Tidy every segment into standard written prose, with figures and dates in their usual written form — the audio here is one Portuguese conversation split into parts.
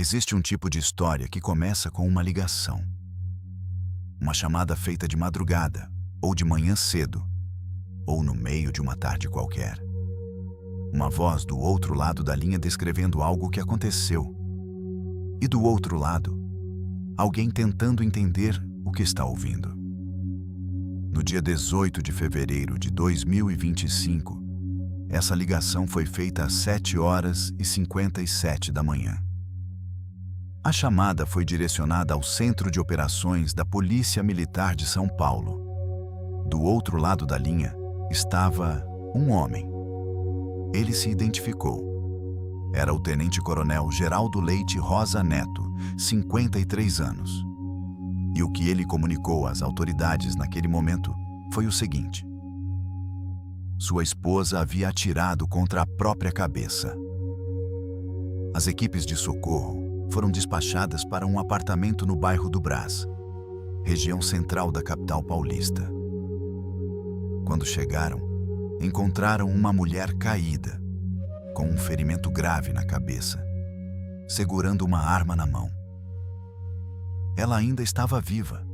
Existe um tipo de história que começa com uma ligação. Uma chamada feita de madrugada, ou de manhã cedo, ou no meio de uma tarde qualquer. Uma voz do outro lado da linha descrevendo algo que aconteceu. E do outro lado, alguém tentando entender o que está ouvindo. No dia 18 de fevereiro de 2025, essa ligação foi feita às 7h57 da manhã. A chamada foi direcionada ao Centro de Operações da Polícia Militar de São Paulo. Do outro lado da linha estava um homem. Ele se identificou. Era o Tenente-Coronel Geraldo Leite Rosa Neto, 53 anos. E o que ele comunicou às autoridades naquele momento foi o seguinte: sua esposa havia atirado contra a própria cabeça. As equipes de socorro foram despachadas para um apartamento no bairro do Brás, região central da capital paulista. Quando chegaram, encontraram uma mulher caída, com um ferimento grave na cabeça, segurando uma arma na mão. Ela ainda estava viva.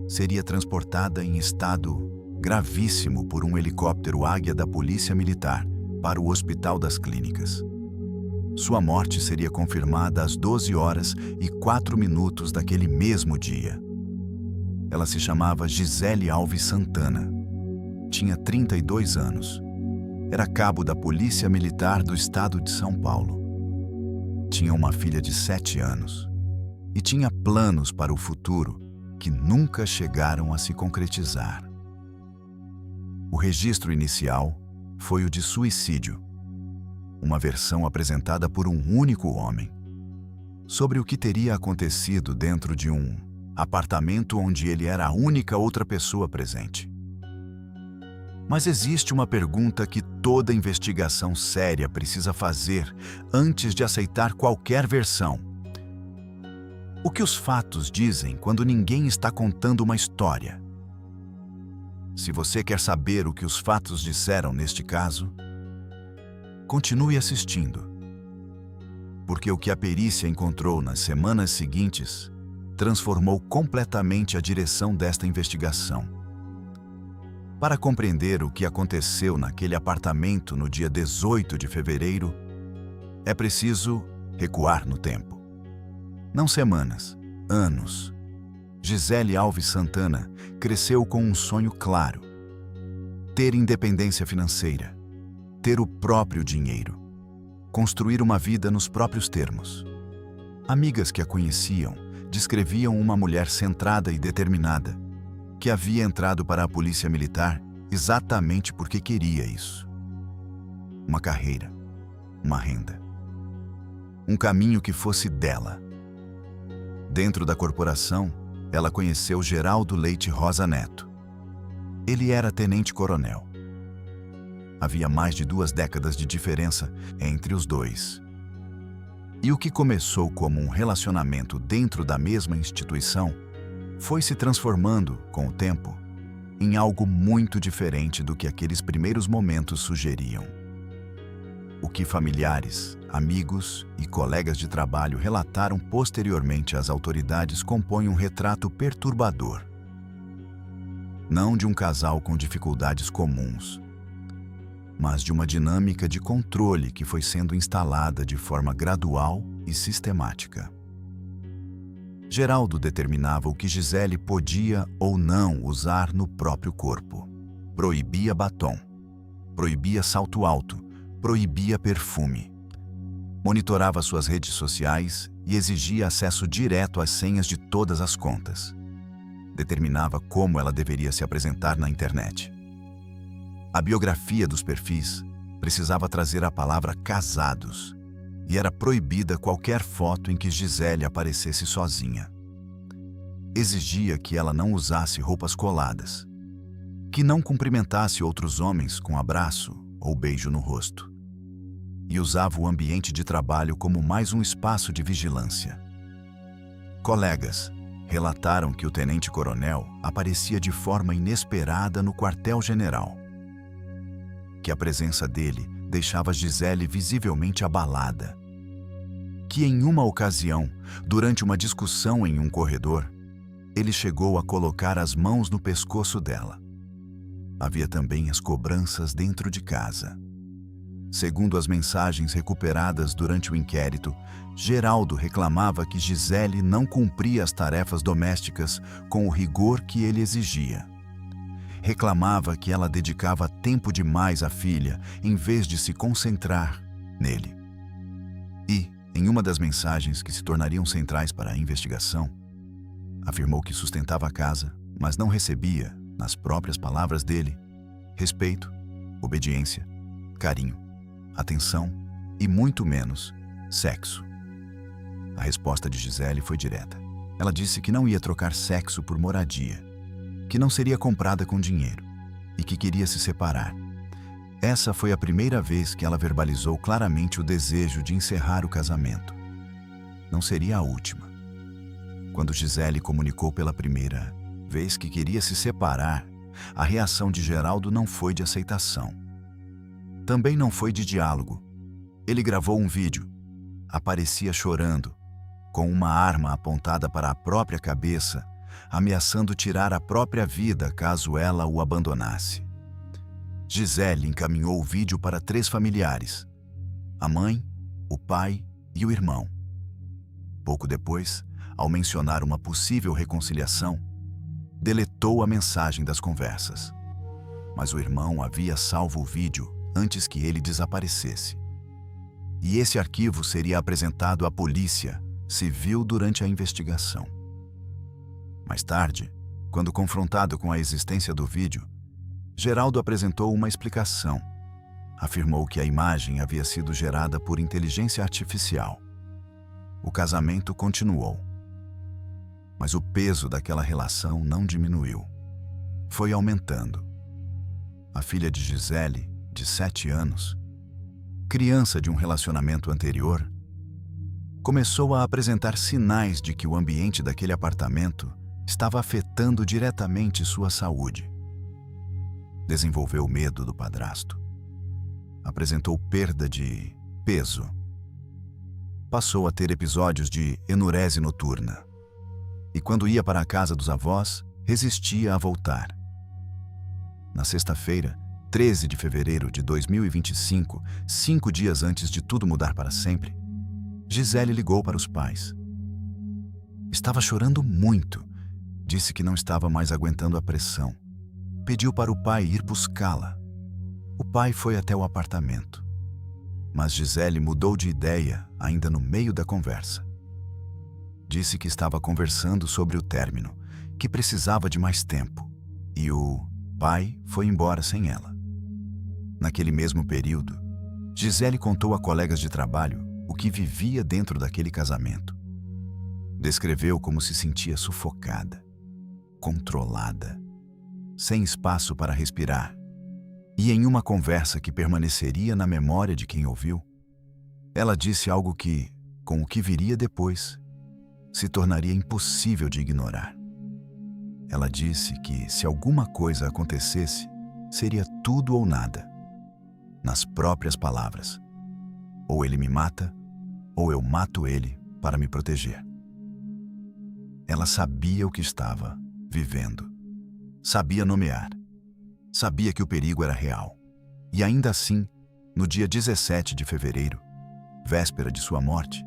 Seria transportada em estado gravíssimo por um helicóptero Águia da Polícia Militar para o Hospital das Clínicas. Sua morte seria confirmada às 12h04 daquele mesmo dia. Ela se chamava Gisele Alves Santana. Tinha 32 anos. Era cabo da Polícia Militar do Estado de São Paulo. Tinha uma filha de 7 anos. E tinha planos para o futuro que nunca chegaram a se concretizar. O registro inicial foi o de suicídio, uma versão apresentada por um único homem, sobre o que teria acontecido dentro de um apartamento onde ele era a única outra pessoa presente. Mas existe uma pergunta que toda investigação séria precisa fazer antes de aceitar qualquer versão. O que os fatos dizem quando ninguém está contando uma história? Se você quer saber o que os fatos disseram neste caso, continue assistindo, porque o que a perícia encontrou nas semanas seguintes transformou completamente a direção desta investigação. Para compreender o que aconteceu naquele apartamento no dia 18 de fevereiro, é preciso recuar no tempo. Não semanas, anos. Gisele Alves Santana cresceu com um sonho claro: ter independência financeira, ter o próprio dinheiro, construir uma vida nos próprios termos. Amigas que a conheciam descreviam uma mulher centrada e determinada, que havia entrado para a Polícia Militar exatamente porque queria isso. Uma carreira, uma renda, um caminho que fosse dela. Dentro da corporação, ela conheceu Geraldo Leite Rosa Neto. Ele era tenente-coronel. Havia mais de 2 décadas de diferença entre os dois. E o que começou como um relacionamento dentro da mesma instituição foi se transformando, com o tempo, em algo muito diferente do que aqueles primeiros momentos sugeriam. O que familiares, amigos e colegas de trabalho relataram posteriormente às autoridades compõe um retrato perturbador. Não de um casal com dificuldades comuns, mas de uma dinâmica de controle que foi sendo instalada de forma gradual e sistemática. Geraldo determinava o que Gisele podia ou não usar no próprio corpo. Proibia batom, proibia salto alto, proibia perfume. Monitorava suas redes sociais e exigia acesso direto às senhas de todas as contas. Determinava como ela deveria se apresentar na internet. A biografia dos perfis precisava trazer a palavra casados, e era proibida qualquer foto em que Gisele aparecesse sozinha. Exigia que ela não usasse roupas coladas, que não cumprimentasse outros homens com abraço ou beijo no rosto, e usava o ambiente de trabalho como mais um espaço de vigilância. Colegas relataram que o tenente-coronel aparecia de forma inesperada no quartel-general, que a presença dele deixava Gisele visivelmente abalada. que em uma ocasião, durante uma discussão em um corredor, ele chegou a colocar as mãos no pescoço dela. Havia também as cobranças dentro de casa. Segundo as mensagens recuperadas durante o inquérito, Geraldo reclamava que Gisele não cumpria as tarefas domésticas com o rigor que ele exigia. Reclamava que ela dedicava tempo demais à filha, em vez de se concentrar nele. E, em uma das mensagens que se tornariam centrais para a investigação, afirmou que sustentava a casa, mas não recebia, nas próprias palavras dele, respeito, obediência, carinho, atenção e, muito menos, sexo. A resposta de Gisele foi direta. Ela disse que não ia trocar sexo por moradia, que não seria comprada com dinheiro e que queria se separar. Essa foi a primeira vez que ela verbalizou claramente o desejo de encerrar o casamento. Não seria a última. Quando Gisele comunicou pela primeira vez que queria se separar, a reação de Geraldo não foi de aceitação. Também não foi de diálogo. Ele gravou um vídeo. Aparecia chorando, com uma arma apontada para a própria cabeça, ameaçando tirar a própria vida caso ela o abandonasse. Gisele encaminhou o vídeo para 3 familiares: a mãe, o pai e o irmão. Pouco depois, ao mencionar uma possível reconciliação, deletou a mensagem das conversas. Mas o irmão havia salvo o vídeo antes que ele desaparecesse. E esse arquivo seria apresentado à polícia civil durante a investigação. Mais tarde, quando confrontado com a existência do vídeo, Geraldo apresentou uma explicação. Afirmou que a imagem havia sido gerada por inteligência artificial. O casamento continuou. Mas o peso daquela relação não diminuiu. Foi aumentando. A filha de Gisele, de 7 anos, criança de um relacionamento anterior, começou a apresentar sinais de que o ambiente daquele apartamento estava afetando diretamente sua saúde. Desenvolveu medo do padrasto. Apresentou perda de peso. Passou a ter episódios de enurese noturna. E quando ia para a casa dos avós, resistia a voltar. Na sexta-feira, 13 de fevereiro de 2025, 5 dias antes de tudo mudar para sempre, Gisele ligou para os pais. Estava chorando muito. Disse que não estava mais aguentando a pressão. Pediu para o pai ir buscá-la. O pai foi até o apartamento. Mas Gisele mudou de ideia ainda no meio da conversa. Disse que estava conversando sobre o término, que precisava de mais tempo, e o pai foi embora sem ela. Naquele mesmo período, Gisele contou a colegas de trabalho o que vivia dentro daquele casamento. Descreveu como se sentia sufocada, controlada, sem espaço para respirar. E em uma conversa que permaneceria na memória de quem ouviu, ela disse algo que, com o que viria depois, se tornaria impossível de ignorar. Ela disse que, se alguma coisa acontecesse, seria tudo ou nada. Nas próprias palavras: ou ele me mata, ou eu mato ele para me proteger. Ela sabia o que estava vivendo. Sabia nomear. Sabia que o perigo era real. E ainda assim, no dia 17 de fevereiro, véspera de sua morte,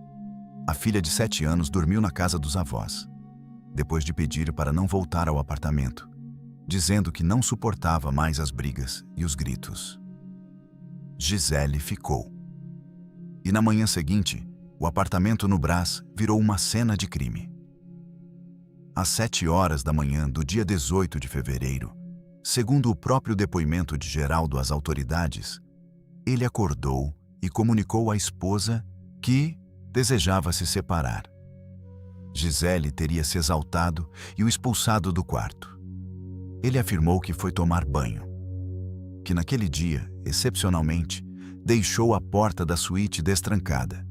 a filha de 7 anos dormiu na casa dos avós, depois de pedir para não voltar ao apartamento, dizendo que não suportava mais as brigas e os gritos. Gisele ficou. E na manhã seguinte, o apartamento no Brás virou uma cena de crime. Às 7 horas da manhã do dia 18 de fevereiro, segundo o próprio depoimento de Geraldo às autoridades, ele acordou e comunicou à esposa que desejava se separar. Gisele teria se exaltado e o expulsado do quarto. Ele afirmou que foi tomar banho, que naquele dia, excepcionalmente, deixou a porta da suíte destrancada,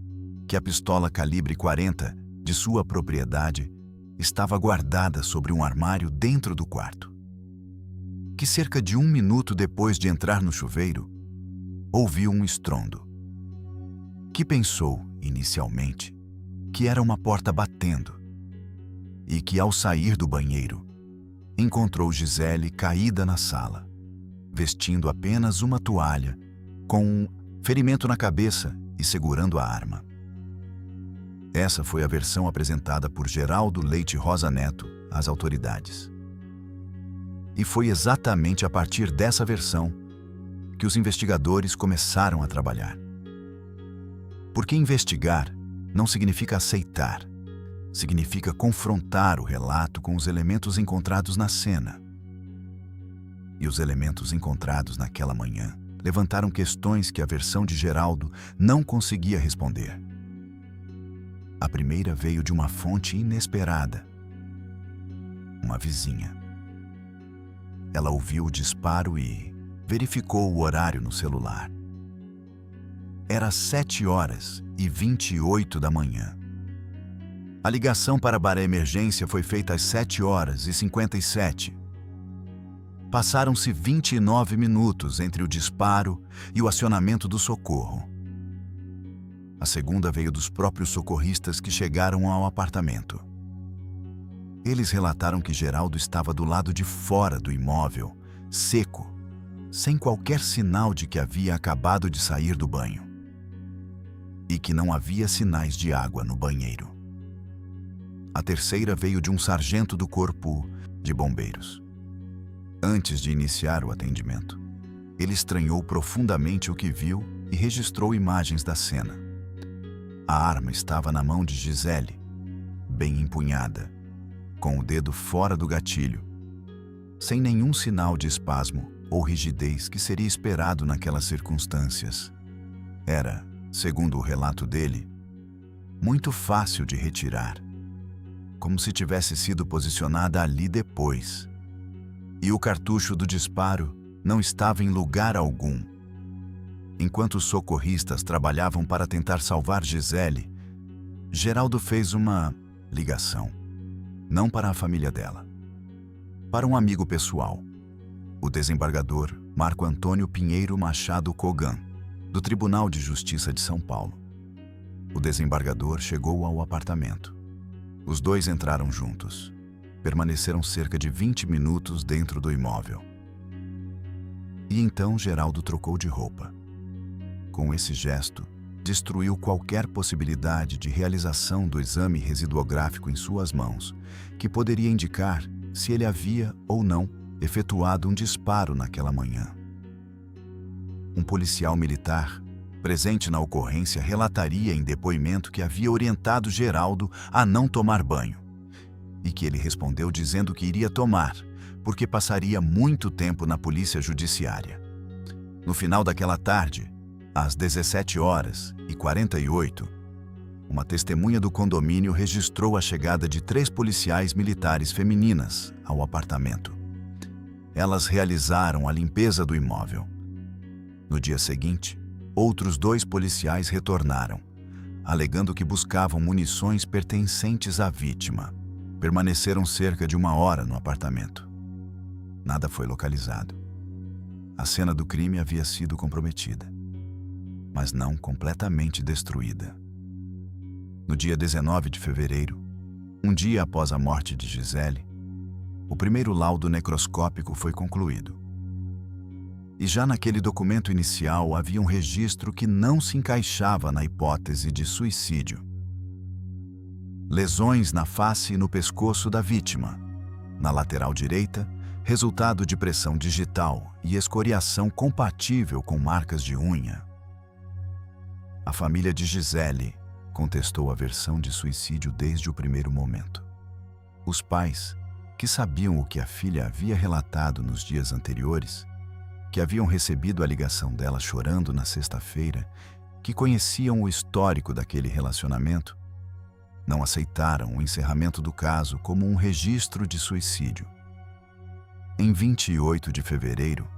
que a pistola calibre 40 de sua propriedade estava guardada sobre um armário dentro do quarto. Que cerca de 1 minuto depois de entrar no chuveiro, ouviu um estrondo. Que pensou, inicialmente, que era uma porta batendo e que, ao sair do banheiro, encontrou Gisele caída na sala, vestindo apenas uma toalha, com um ferimento na cabeça e segurando a arma. Essa foi a versão apresentada por Geraldo Leite Rosa Neto às autoridades. E foi exatamente a partir dessa versão que os investigadores começaram a trabalhar. Porque investigar não significa aceitar, significa confrontar o relato com os elementos encontrados na cena. E os elementos encontrados naquela manhã levantaram questões que a versão de Geraldo não conseguia responder. A primeira veio de uma fonte inesperada, uma vizinha. Ela ouviu o disparo e verificou o horário no celular. Era 7h28 da manhã. A ligação para a emergência foi feita às 7h57. Passaram-se 29 minutos entre o disparo e o acionamento do socorro. A segunda veio dos próprios socorristas que chegaram ao apartamento. Eles relataram que Geraldo estava do lado de fora do imóvel, seco, sem qualquer sinal de que havia acabado de sair do banho. E que não havia sinais de água no banheiro. A terceira veio de um sargento do Corpo de Bombeiros. Antes de iniciar o atendimento, ele estranhou profundamente o que viu e registrou imagens da cena. A arma estava na mão de Gisele, bem empunhada, com o dedo fora do gatilho, sem nenhum sinal de espasmo ou rigidez que seria esperado naquelas circunstâncias. Era, segundo o relato dele, muito fácil de retirar, como se tivesse sido posicionada ali depois. E o cartucho do disparo não estava em lugar algum. Enquanto os socorristas trabalhavam para tentar salvar Gisele, Geraldo fez uma ligação, não para a família dela, para um amigo pessoal, o desembargador Marco Antônio Pinheiro Machado Kogan, do Tribunal de Justiça de São Paulo. O desembargador chegou ao apartamento. Os dois entraram juntos. Permaneceram cerca de 20 minutos dentro do imóvel. E então Geraldo trocou de roupa. Com esse gesto, destruiu qualquer possibilidade de realização do exame residuográfico em suas mãos, que poderia indicar se ele havia ou não efetuado um disparo naquela manhã. Um policial militar, presente na ocorrência, relataria em depoimento que havia orientado Geraldo a não tomar banho, e que ele respondeu dizendo que iria tomar, porque passaria muito tempo na polícia judiciária. No final daquela tarde, às 17h48, uma testemunha do condomínio registrou a chegada de 3 policiais militares femininas ao apartamento. Elas realizaram a limpeza do imóvel. No dia seguinte, outros 2 policiais retornaram, alegando que buscavam munições pertencentes à vítima. Permaneceram cerca de 1 hora no apartamento. Nada foi localizado. A cena do crime havia sido comprometida, mas não completamente destruída. No dia 19 de fevereiro, um dia após a morte de Gisele, o primeiro laudo necroscópico foi concluído. E já naquele documento inicial havia um registro que não se encaixava na hipótese de suicídio. Lesões na face e no pescoço da vítima. Na lateral direita, resultado de pressão digital e escoriação compatível com marcas de unha. A família de Gisele contestou a versão de suicídio desde o primeiro momento. Os pais, que sabiam o que a filha havia relatado nos dias anteriores, que haviam recebido a ligação dela chorando na sexta-feira, que conheciam o histórico daquele relacionamento, não aceitaram o encerramento do caso como um registro de suicídio. Em 28 de fevereiro,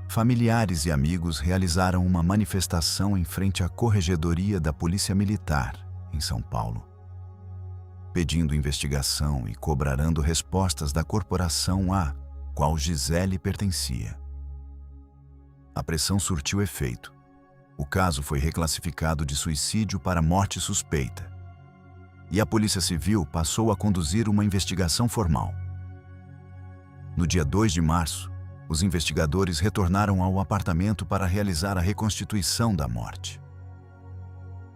familiares e amigos realizaram uma manifestação em frente à Corregedoria da Polícia Militar, em São Paulo, pedindo investigação e cobrando respostas da corporação à qual Gisele pertencia. A pressão surtiu efeito. O caso foi reclassificado de suicídio para morte suspeita e a Polícia Civil passou a conduzir uma investigação formal. No dia 2 de março, os investigadores retornaram ao apartamento para realizar a reconstituição da morte.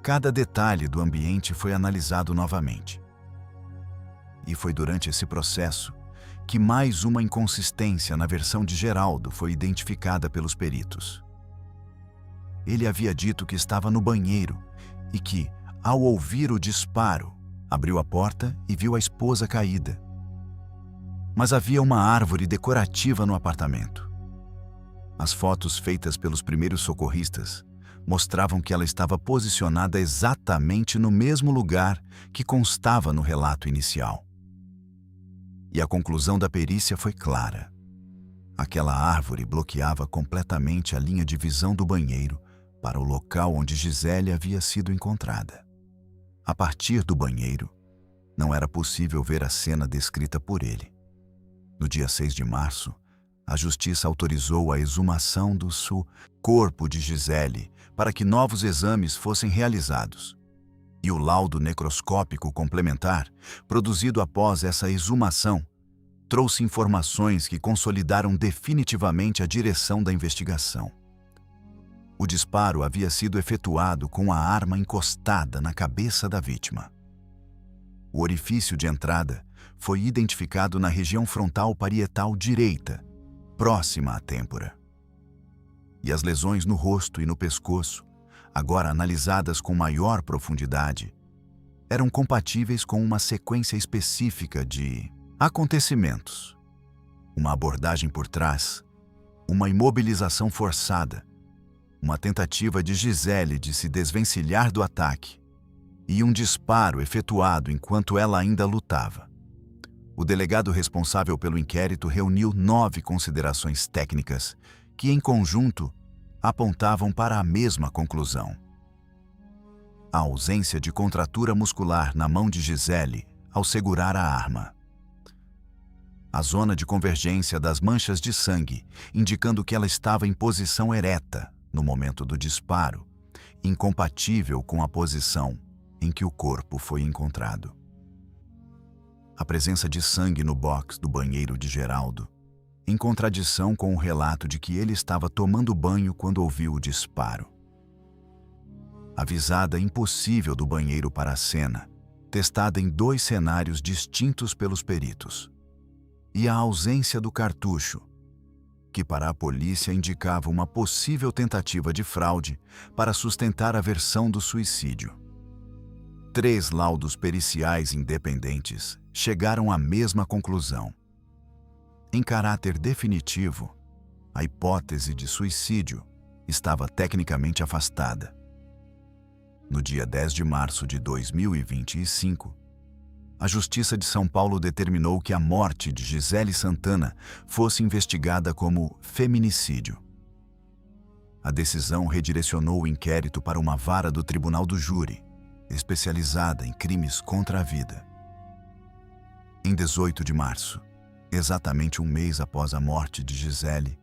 Cada detalhe do ambiente foi analisado novamente. E foi durante esse processo que mais uma inconsistência na versão de Geraldo foi identificada pelos peritos. Ele havia dito que estava no banheiro e que, ao ouvir o disparo, abriu a porta e viu a esposa caída. Mas havia uma árvore decorativa no apartamento. As fotos feitas pelos primeiros socorristas mostravam que ela estava posicionada exatamente no mesmo lugar que constava no relato inicial. E a conclusão da perícia foi clara. Aquela árvore bloqueava completamente a linha de visão do banheiro para o local onde Gisele havia sido encontrada. A partir do banheiro, não era possível ver a cena descrita por ele. No dia 6 de março, a Justiça autorizou a exumação do corpo de Gisele para que novos exames fossem realizados. E o laudo necroscópico complementar, produzido após essa exumação, trouxe informações que consolidaram definitivamente a direção da investigação. O disparo havia sido efetuado com a arma encostada na cabeça da vítima. O orifício de entrada foi identificado na região frontal parietal direita, próxima à têmpora. E as lesões no rosto e no pescoço, agora analisadas com maior profundidade, eram compatíveis com uma sequência específica de acontecimentos. Uma abordagem por trás, uma imobilização forçada, uma tentativa de Gisele de se desvencilhar do ataque e um disparo efetuado enquanto ela ainda lutava. O delegado responsável pelo inquérito reuniu 9 considerações técnicas que, em conjunto, apontavam para a mesma conclusão. A ausência de contratura muscular na mão de Gisele ao segurar a arma. A zona de convergência das manchas de sangue, indicando que ela estava em posição ereta no momento do disparo, incompatível com a posição em que o corpo foi encontrado. A presença de sangue no box do banheiro de Geraldo, em contradição com o relato de que ele estava tomando banho quando ouviu o disparo. A visada impossível do banheiro para a cena, testada em 2 cenários distintos pelos peritos. E a ausência do cartucho, que para a polícia indicava uma possível tentativa de fraude para sustentar a versão do suicídio. 3 laudos periciais independentes chegaram à mesma conclusão. Em caráter definitivo, a hipótese de suicídio estava tecnicamente afastada. No dia 10 de março de 2025, a Justiça de São Paulo determinou que a morte de Gisele Santana fosse investigada como feminicídio. A decisão redirecionou o inquérito para uma vara do Tribunal do Júri, especializada em crimes contra a vida. Em 18 de março, exatamente um mês após a morte de Gisele,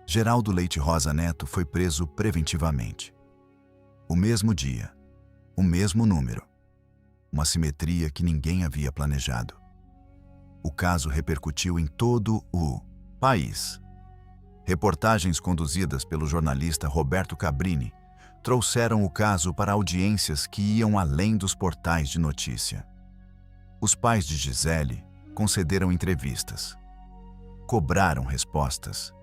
Geraldo Leite Rosa Neto foi preso preventivamente. O mesmo dia, o mesmo número, uma simetria que ninguém havia planejado. O caso repercutiu em todo o país. Reportagens conduzidas pelo jornalista Roberto Cabrini trouxeram o caso para audiências que iam além dos portais de notícia. Os pais de Gisele concederam entrevistas, cobraram respostas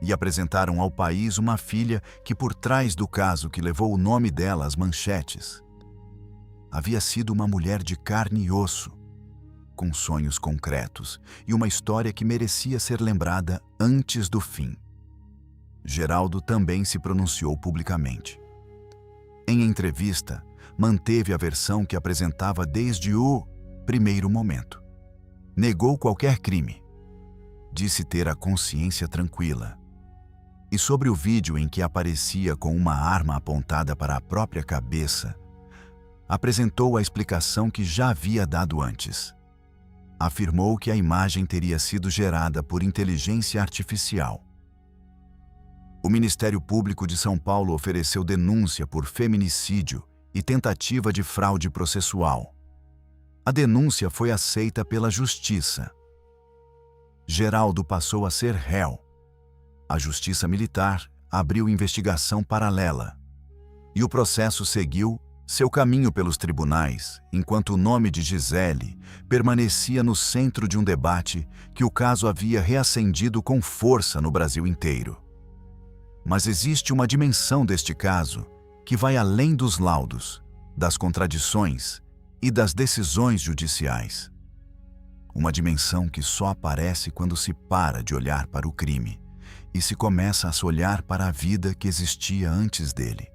e apresentaram ao país uma filha que, por trás do caso que levou o nome dela às manchetes, havia sido uma mulher de carne e osso, com sonhos concretos e uma história que merecia ser lembrada antes do fim. Geraldo também se pronunciou publicamente. Em entrevista, manteve a versão que apresentava desde o primeiro momento. Negou qualquer crime. Disse ter a consciência tranquila. E sobre o vídeo em que aparecia com uma arma apontada para a própria cabeça, apresentou a explicação que já havia dado antes. Afirmou que a imagem teria sido gerada por inteligência artificial. O Ministério Público de São Paulo ofereceu denúncia por feminicídio e tentativa de fraude processual, A denúncia foi aceita pela justiça. Geraldo passou a ser réu. A Justiça Militar abriu investigação paralela. E o processo seguiu seu caminho pelos tribunais, enquanto o nome de Gisele permanecia no centro de um debate que o caso havia reacendido com força no Brasil inteiro. Mas existe uma dimensão deste caso que vai além dos laudos, das contradições e das decisões judiciais. Uma dimensão que só aparece quando se para de olhar para o crime e se começa a se olhar para a vida que existia antes dele.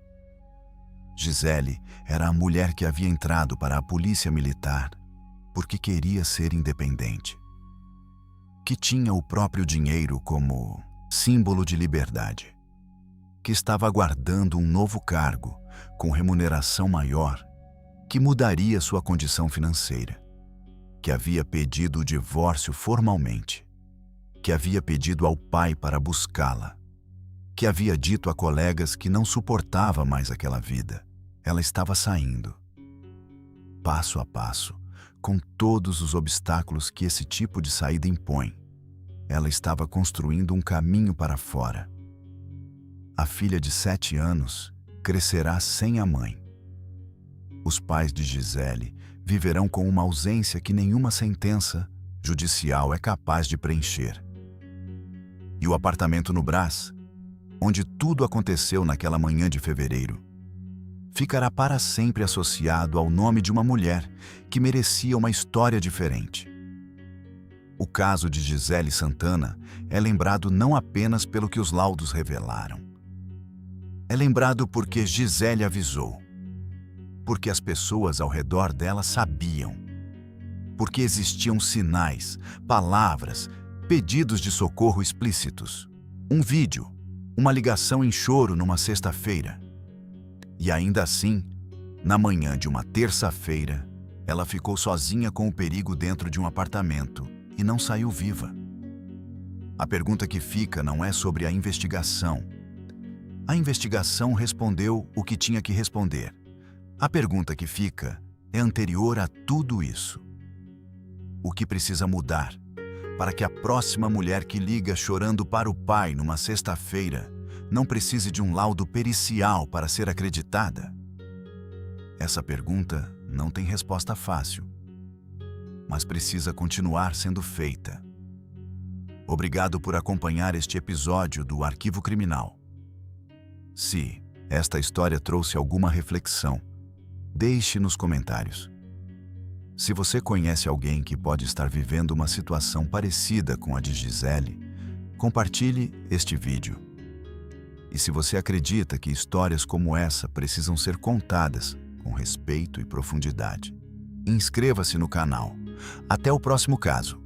Gisele era a mulher que havia entrado para a polícia militar porque queria ser independente, que tinha o próprio dinheiro como símbolo de liberdade, que estava aguardando um novo cargo com remuneração maior que mudaria sua condição financeira, que havia pedido o divórcio formalmente, que havia pedido ao pai para buscá-la, que havia dito a colegas que não suportava mais aquela vida. Ela estava saindo, passo a passo, com todos os obstáculos que esse tipo de saída impõe. Ela estava construindo um caminho para fora. A filha de 7 anos crescerá sem a mãe. Os pais de Gisele viverão com uma ausência que nenhuma sentença judicial é capaz de preencher. E o apartamento no Brás, onde tudo aconteceu naquela manhã de fevereiro, ficará para sempre associado ao nome de uma mulher que merecia uma história diferente. O caso de Gisele Santana é lembrado não apenas pelo que os laudos revelaram. É lembrado porque Gisele avisou, porque as pessoas ao redor dela sabiam, porque existiam sinais, palavras, pedidos de socorro explícitos, um vídeo, uma ligação em choro numa sexta-feira. E ainda assim, na manhã de uma terça-feira, ela ficou sozinha com o perigo dentro de um apartamento e não saiu viva. A pergunta que fica não é sobre a investigação. A investigação respondeu o que tinha que responder. A pergunta que fica é anterior a tudo isso. O que precisa mudar para que a próxima mulher que liga chorando para o pai numa sexta-feira não precise de um laudo pericial para ser acreditada? Essa pergunta não tem resposta fácil, mas precisa continuar sendo feita. Obrigado por acompanhar este episódio do Arquivo Criminal. Se esta história trouxe alguma reflexão, deixe nos comentários. Se você conhece alguém que pode estar vivendo uma situação parecida com a de Gisele, compartilhe este vídeo. E se você acredita que histórias como essa precisam ser contadas com respeito e profundidade, inscreva-se no canal. Até o próximo caso.